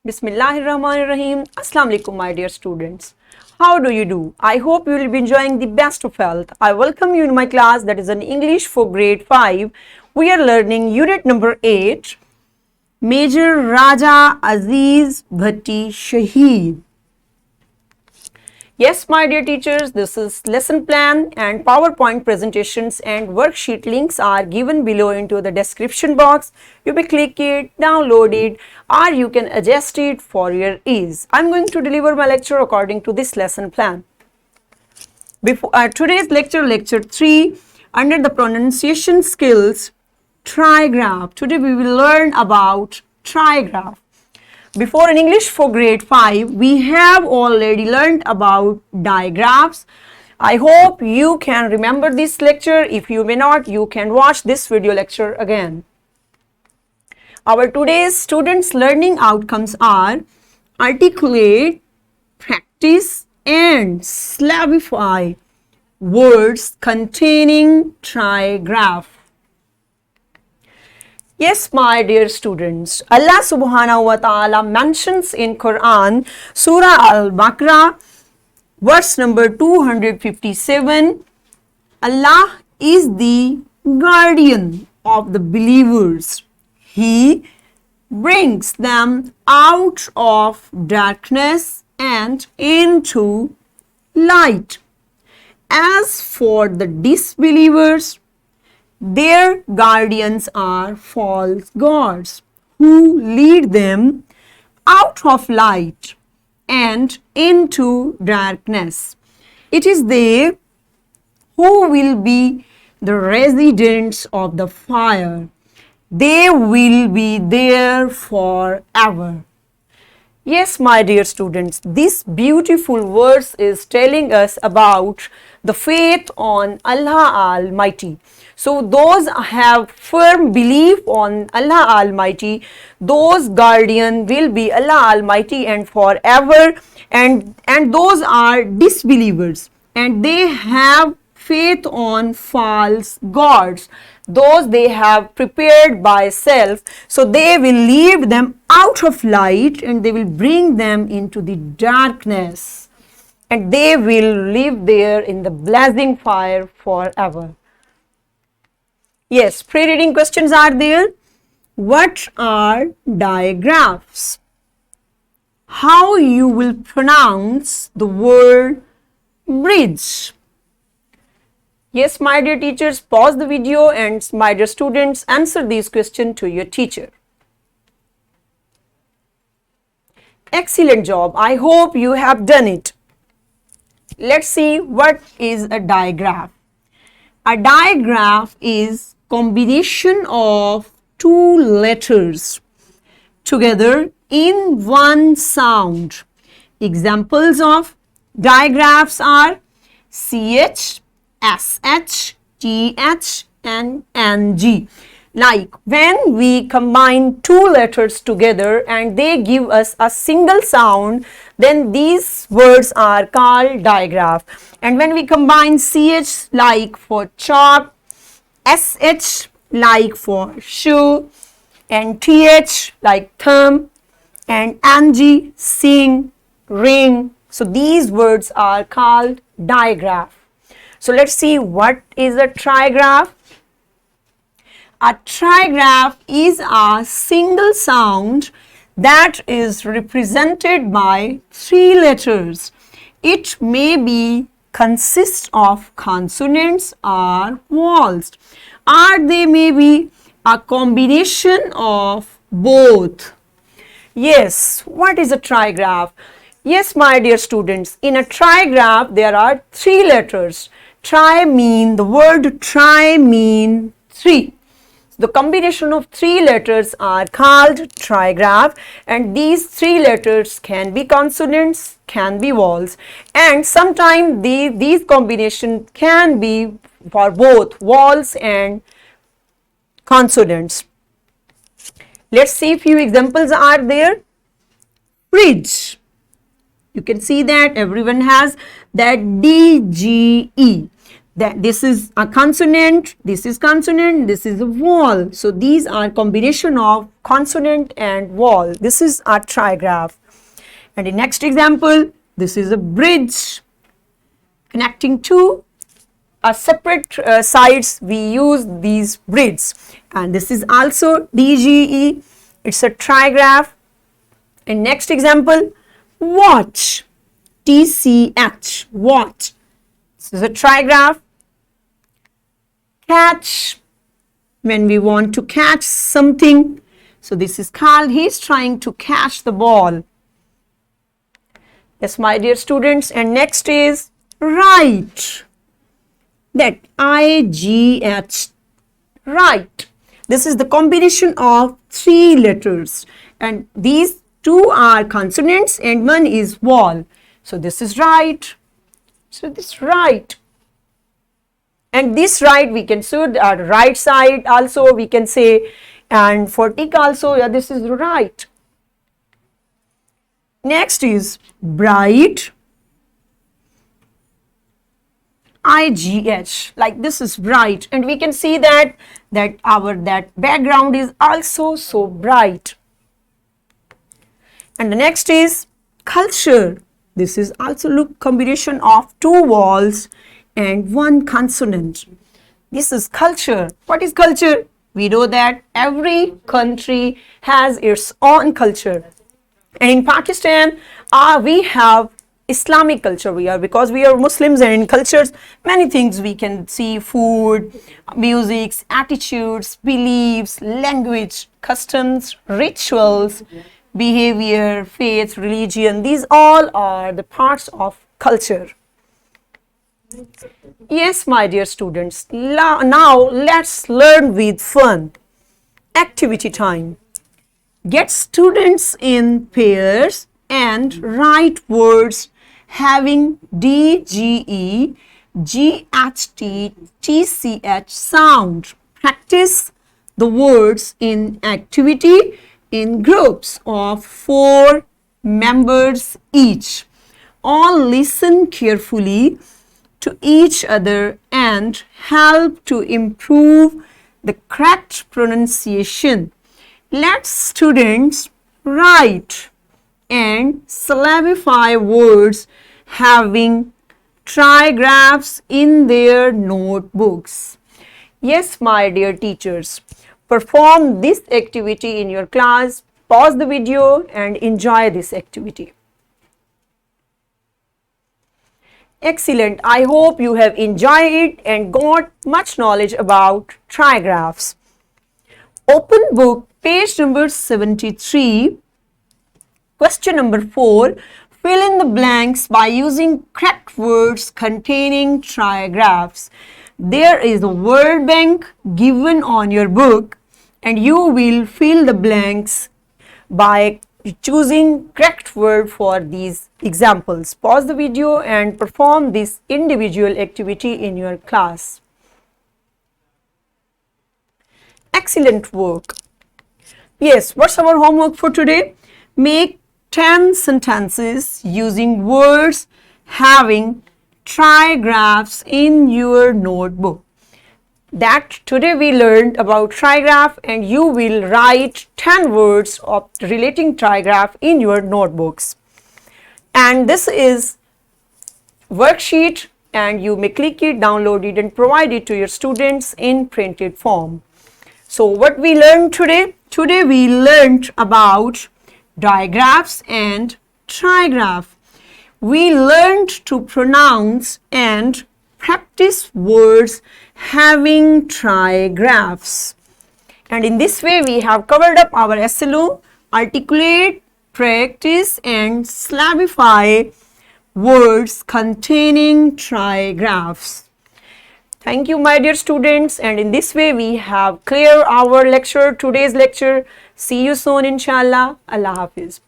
Bismillahirrahmanirrahim. Assalamu alaikum, my dear students. How do you do? I hope you will be enjoying the best of health. I welcome you in my class that is in English for grade 5. We are learning unit number 8, Major Raja Aziz Bhatti Shaheed. Yes, my dear teachers, this is lesson plan and PowerPoint presentations and worksheet links are given below into the description box. You may click it, download it, or you can adjust it for your ease. I'm going to deliver my lecture according to this lesson plan. Before today's lecture 3, under the pronunciation skills, Trigraph. Today we will learn about Trigraph. Before in English for grade 5, we have already learned about digraphs. I hope you can remember this lecture. If you may not, you can watch this video lecture again. Our today's students' learning outcomes are articulate, practice, and syllabify words containing trigraph. Yes, my dear students, Allah subhanahu wa ta'ala mentions in Quran, Surah Al-Baqarah, verse number 257, Allah is the guardian of the believers. He brings them out of darkness and into light. As for the disbelievers, their guardians are false gods who lead them out of light and into darkness. It is they who will be the residents of the fire. They will be there forever. Yes, my dear students, this beautiful verse is telling us about the faith on Allah Almighty. So those have firm belief on Allah Almighty, those guardian will be Allah Almighty and forever, and those are disbelievers and they have faith on false gods. Those they have prepared by self, so they will lead them out of light and they will bring them into the darkness and they will live there in the blazing fire forever. Yes, pre-reading questions are there. What are digraphs? How you will pronounce the word bridge? Yes, my dear teachers, pause the video and my dear students, answer these questions to your teacher. Excellent job. I hope you have done it. Let's see what is a digraph. A digraph is combination of two letters together in one sound. Examples of digraphs are CH, SH, TH and NG. Like when we combine two letters together and they give us a single sound, then these words are called digraph. And when we combine CH like for chalk, SH like for shoe, and TH like thumb, and NG sing, ring. So these words are called digraph. So let's see what is a trigraph. A trigraph is a single sound that is represented by three letters. It may be consist of consonants or vowels, or they may be a combination of both. Yes, what is a trigraph? Yes, my dear students, in a trigraph there are three letters. The word tri mean three. The combination of three letters are called trigraph, and these three letters can be consonants, can be vowels, and sometimes these combinations can be for both vowels and consonants. Let's see a few examples are there. Bridge. You can see that everyone has that DGE. that this is a consonant, this is consonant, this is a vowel. So these are combination of consonant and vowel. This is a trigraph. And the next example, this is a bridge connecting two separate sides. We use these bridges, and this is also DGE. It's a trigraph. And next example, watch, TCH, watch. This is a trigraph. Catch, when we want to catch something. So this is called, he's trying to catch the ball. Yes, my dear students. And next is write, that IGH, write. This is the combination of three letters, and these two are consonants and one is vowel. So this is right. So this right. And this right we can say the right side also we can say, and for tick also, yeah, this is right. Next is bright, IGH, like this is bright, and we can see that that background is also so bright. And the next is culture. This is also, look, combination of two vowels and one consonant. This is culture. What is culture? We know that every country has its own culture, and in Pakistan we have Islamic culture. Because we are Muslims, and in cultures many things we can see: food, music, attitudes, beliefs, language, customs, rituals, behavior, faith, religion. These all are the parts of culture. Yes, my dear students, now let's learn with fun. Activity time. Get students in pairs and write words having DGE, GHT, TCH sound. Practice the words in activity in groups of 4 members each. All listen carefully to each other and help to improve the correct pronunciation. Let students write and syllabify words having trigraphs in their notebooks. Yes, my dear teachers, perform this activity in your class. Pause the video and enjoy this activity. Excellent. I hope you have enjoyed it and got much knowledge about trigraphs. Open book, page number 73. Question number 4. Fill in the blanks by using correct words containing trigraphs. There is a word bank given on your book, and you will fill the blanks by choosing correct word for these examples. Pause the video and perform this individual activity in your class. Excellent work. Yes, what's our homework for today? Make 10 sentences using words having trigraphs in your notebook. That today we learned about trigraph, and you will write 10 words of relating trigraph in your notebooks. And this is worksheet, and you may click it, download it and provide it to your students in printed form. So what we learned today? Today we learned about digraphs and trigraph. We learned to pronounce and practice words having trigraphs. And in this way we have covered up our SLO, articulate, practice and syllabify words containing trigraphs. Thank you, my dear students, and in this way we have cleared our lecture, today's lecture. See you soon, inshallah. Allah Hafiz.